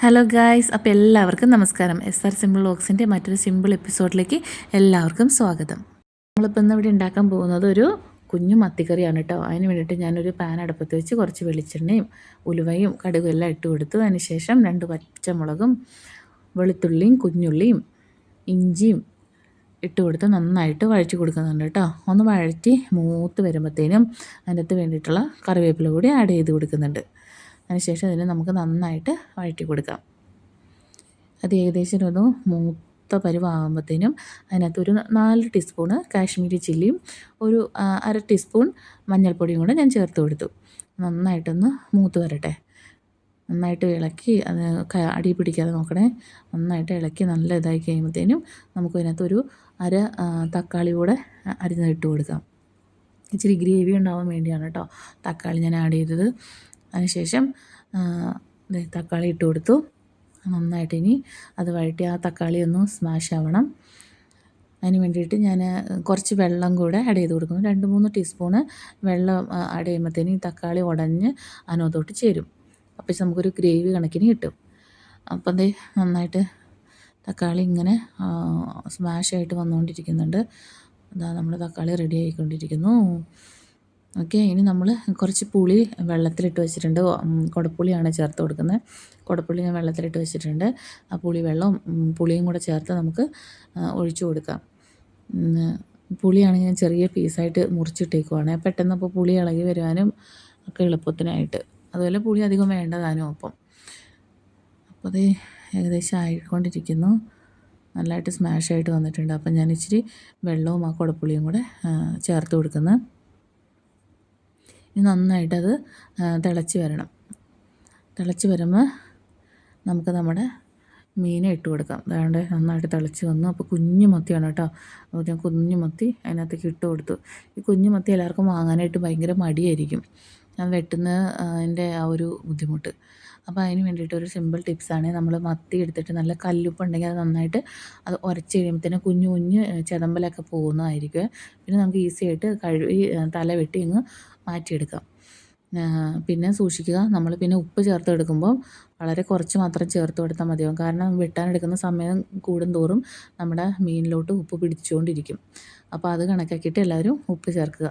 Hello guys, അപ്പോൾ എല്ലാവർക്കും നമസ്കാരം. SR സിമ്പിൾ വ്ളോഗ്സിൻ്റെ മറ്റൊരു സിമ്പിൾ എപ്പിസോഡിലേക്ക് എല്ലാവർക്കും സ്വാഗതം. നമ്മളിപ്പോൾ ഇന്ന് ഇവിടെ ഉണ്ടാക്കാൻ പോകുന്നത് ഒരു കുഞ്ഞു മത്തിക്കറിയാണ് കേട്ടോ. അതിന് വേണ്ടിയിട്ട് ഞാനൊരു പാൻ അടുപ്പത്ത് വെച്ച് കുറച്ച് വെളിച്ചെണ്ണയും ഉലുവയും കടുകും എല്ലാം ഇട്ട് കൊടുത്തു. അതിന് ശേഷം 2 പച്ചമുളകും വെളുത്തുള്ളിയും കുഞ്ഞുള്ളിയും ഇഞ്ചിയും ഇട്ട് കൊടുത്ത് നന്നായിട്ട് വഴറ്റി കൊടുക്കുന്നുണ്ട് കേട്ടോ. ഒന്ന് വഴറ്റി മൂത്ത് വരുമ്പോഴത്തേനും അതിനകത്ത് വേണ്ടിയിട്ടുള്ള കറിവേപ്പില കൂടി ആഡ് ചെയ്ത് കൊടുക്കുന്നുണ്ട്. അതിനുശേഷം ഇതിനെ നമുക്ക് നന്നായിട്ട് വഴറ്റി കൊടുക്കാം. അത് ഏകദേശം ഒരു മൂത്ത പരുവാകുമ്പോഴത്തേനും അതിനകത്തൊരു 4 ടീസ്പൂണ് കാശ്മീരി ചില്ലിയും ഒരു 1/2 ടീസ്പൂൺ മഞ്ഞൾപ്പൊടിയും കൂടെ ഞാൻ ചേർത്ത് കൊടുത്തു. നന്നായിട്ടൊന്ന് മൂത്ത് വരട്ടെ. നന്നായിട്ട് ഇളക്കി അത് അടി പിടിക്കാതെ നോക്കണേ. നന്നായിട്ട് ഇളക്കി നല്ല ഇതായി കഴിയുമ്പോഴത്തേനും നമുക്ക് അതിനകത്തൊരു 1/2 തക്കാളി കൂടെ അരിഞ്ഞിട്ട് കൊടുക്കാം. ഇച്ചിരി ഗ്രേവി ഉണ്ടാവാൻ വേണ്ടിയാണ് കേട്ടോ തക്കാളി ഞാൻ ആഡ് ചെയ്തത്. അതിനുശേഷം തക്കാളി ഇട്ട് കൊടുത്തു. നന്നായിട്ട് ഇനി അത് വഴറ്റി ആ തക്കാളി ഒന്ന് സ്മാഷ് ആവണം. അതിന് വേണ്ടിയിട്ട് ഞാൻ കുറച്ച് വെള്ളം കൂടെ ആഡ് ചെയ്ത് കൊടുക്കുന്നു. 2-3 ടീസ്പൂണ് വെള്ളം ആഡ് ചെയ്യുമ്പോഴത്തേന് ഈ തക്കാളി ഉടഞ്ഞ് അതിനകത്തോട്ട് ചേരും. അപ്പോൾ നമുക്കൊരു ഗ്രേവി കണക്കിന് കിട്ടും. അപ്പം ദേ നന്നായിട്ട് തക്കാളി ഇങ്ങനെ സ്മാഷായിട്ട് വന്നുകൊണ്ടിരിക്കുന്നുണ്ട്. അതാ നമ്മുടെ തക്കാളി റെഡി ആയിക്കൊണ്ടിരിക്കുന്നു. ഓക്കെ, ഇനി നമ്മൾ കുറച്ച് പുളി വെള്ളത്തിലിട്ട് വെച്ചിട്ടുണ്ട്. കുടപ്പുളിയാണ് ചേർത്ത് കൊടുക്കുന്നത്. കുടപ്പുളി ഞാൻ വെള്ളത്തിലിട്ട് വെച്ചിട്ടുണ്ട്. ആ പുളിയും കൂടെ ചേർത്ത് നമുക്ക് ഒഴിച്ചു കൊടുക്കാം. പുളിയാണെങ്കിൽ ഞാൻ ചെറിയ പീസായിട്ട് മുറിച്ചിട്ടേക്കുവാണ്. പെട്ടെന്ന് അപ്പോൾ പുളി ഇളകി വരുവാനും ഒക്കെ എളുപ്പത്തിനായിട്ട്. അതുപോലെ പുളി അധികം വേണ്ടതാനും അപ്പോൾ അത് ഏകദേശം ആയിക്കൊണ്ടിരിക്കുന്നു. നല്ലതായിട്ട് സ്മാഷായിട്ട് വന്നിട്ടുണ്ട്. അപ്പം ഞാൻ ഇച്ചിരി വെള്ളവും ആ കുടപ്പുളിയും കൂടെ ചേർത്ത് കൊടുക്കുന്നത്. ഇനി നന്നായിട്ടത് തിളച്ച് വരണം. തിളച്ച് വരുമ്പോൾ നമുക്ക് നമ്മുടെ മീനെ ഇട്ട് കൊടുക്കാം. അതാണ്ട് നന്നായിട്ട് തിളച്ച് വന്നു. അപ്പോൾ കുഞ്ഞു മത്തിയാണ് കേട്ടോ. അപ്പോൾ ഞാൻ കുഞ്ഞു മത്തി അതിനകത്തേക്ക് ഇട്ട് കൊടുത്തു. ഈ കുഞ്ഞു മത്തി എല്ലാവർക്കും വാങ്ങാനായിട്ട് ഭയങ്കര മടിയായിരിക്കും, ഞാൻ വെട്ടുന്നതിൻ്റെ ആ ഒരു ബുദ്ധിമുട്ട്. അപ്പോൾ അതിന് വേണ്ടിയിട്ട് ഒരു സിമ്പിൾ ടിപ്സാണ്. നമ്മൾ മത്തി എടുത്തിട്ട് നല്ല കല്ലുപ്പ് ഉണ്ടെങ്കിൽ അത് നന്നായിട്ട് അത് ഉരച്ച് കഴിയുമ്പോഴത്തേനും കുഞ്ഞു കുഞ്ഞ് ചെതമ്പലൊക്കെ പോകുന്നതായിരിക്കും. പിന്നെ നമുക്ക് ഈസി ആയിട്ട് കഴുകി തല വെട്ടി ഇങ്ങ് മാറ്റിയെടുക്കാം. പിന്നെ സൂക്ഷിക്കുക, നമ്മൾ പിന്നെ ഉപ്പ് ചേർത്ത് എടുക്കുമ്പോൾ വളരെ കുറച്ച് മാത്രം ചേർത്ത് കൊടുത്താൽ മതിയാവും. കാരണം വെട്ടാനെടുക്കുന്ന സമയം കൂടുന്തോറും നമ്മുടെ മീനിലോട്ട് ഉപ്പ് പിടിച്ചുകൊണ്ടിരിക്കും. അപ്പോൾ അത് കണക്കാക്കിയിട്ട് എല്ലാവരും ഉപ്പ് ചേർക്കുക.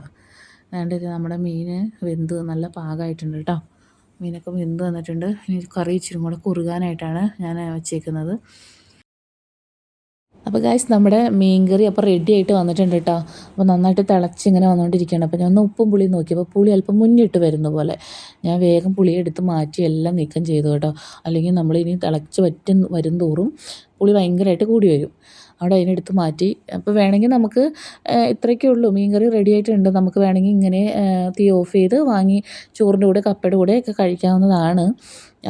അതുകൊണ്ട് നമ്മുടെ മീൻ വെന്ത് നല്ല പാകമായിട്ടുണ്ട് കേട്ടോ. മീനൊക്കെ വെന്ത് വന്നിട്ടുണ്ട്. ഇനി കറി ഇച്ചിരി കൂടെ കുറുകാനായിട്ടാണ് ഞാൻ വെച്ചേക്കുന്നത്. അപ്പോൾ ഗായ്സ്, നമ്മുടെ മീൻ കറി അപ്പോൾ റെഡി ആയിട്ട് വന്നിട്ടുണ്ട് കേട്ടോ. അപ്പോൾ നന്നായിട്ട് തിളച്ചിങ്ങനെ വന്നുകൊണ്ടിരിക്കുകയാണ്. അപ്പോൾ ഞാൻ ഒന്ന് ഉപ്പും പുളിയും നോക്കി. അപ്പോൾ പുളി അല്പം മുന്നിട്ട് വരുന്ന പോലെ ഞാൻ വേഗം പുളിയെ എടുത്ത് മാറ്റി എല്ലാം നീക്കം ചെയ്തു കേട്ടോ. അല്ലെങ്കിൽ നമ്മളിനി തിളച്ച് വരും തോറും പുളി ഭയങ്കരമായിട്ട് കൂടി വരും. അവിടെ അതിനെടുത്ത് മാറ്റി. അപ്പോൾ വേണമെങ്കിൽ നമുക്ക് ഇത്രയൊക്കെ ഉള്ളൂ, മീൻ കറി റെഡി ആയിട്ടുണ്ട്. നമുക്ക് വേണമെങ്കിൽ ഇങ്ങനെ തീ ഓഫ് ചെയ്ത് വാങ്ങി ചോറിൻ്റെ കൂടെ കപ്പയുടെ കൂടെ ഒക്കെ കഴിക്കാവുന്നതാണ്.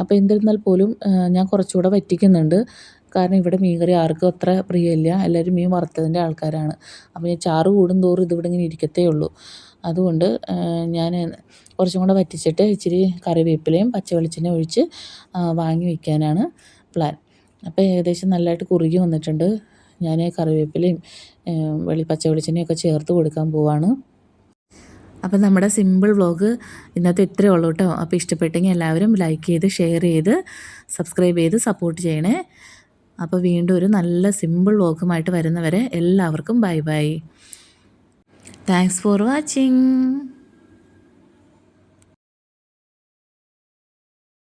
അപ്പോൾ എന്നിരുന്നാൽ പോലും ഞാൻ കുറച്ചുകൂടെ വറ്റിക്കുന്നുണ്ട്. കാരണം ഇവിടെ മീൻ കറി ആർക്കും അത്ര പ്രിയമില്ല. എല്ലാവരും മീൻ വറുത്തതിൻ്റെ ആൾക്കാരാണ്. അപ്പോൾ ഞാൻ ചാറ് കൂടുന്തോറും ഇതിവിടെ ഇങ്ങനെ ഇരിക്കത്തേ ഉള്ളൂ. അതുകൊണ്ട് ഞാൻ കുറച്ചും കൂടെ വറ്റിച്ചിട്ട് ഇച്ചിരി കറിവേപ്പിലയും പച്ചവെളിച്ചെണ്ണ ഒഴിച്ച് വാങ്ങി വയ്ക്കാനാണ് പ്ലാൻ. അപ്പോൾ ഏകദേശം നല്ലതായിട്ട് കുറുകി വന്നിട്ടുണ്ട്. ഞാൻ കറിവേപ്പിലയും പച്ചവെളിച്ചെണ്ണയൊക്കെ ചേർത്ത് കൊടുക്കാൻ പോവാണ്. അപ്പോൾ നമ്മുടെ സിമ്പിൾ വ്ളോഗ് ഇന്നത്തെ ഇത്രയേ ഉള്ളൂ കേട്ടോ. അപ്പോൾ ഇഷ്ടപ്പെട്ടെങ്കിൽ എല്ലാവരും ലൈക്ക് ചെയ്ത് ഷെയർ ചെയ്ത് സബ്സ്ക്രൈബ് ചെയ്ത് സപ്പോർട്ട് ചെയ്യണേ. അപ്പോൾ വീണ്ടും ഒരു നല്ല സിമ്പിൾ വ്ളോഗുമായിട്ട് വരുന്നവരെ എല്ലാവർക്കും bye bye. Thanks for watching.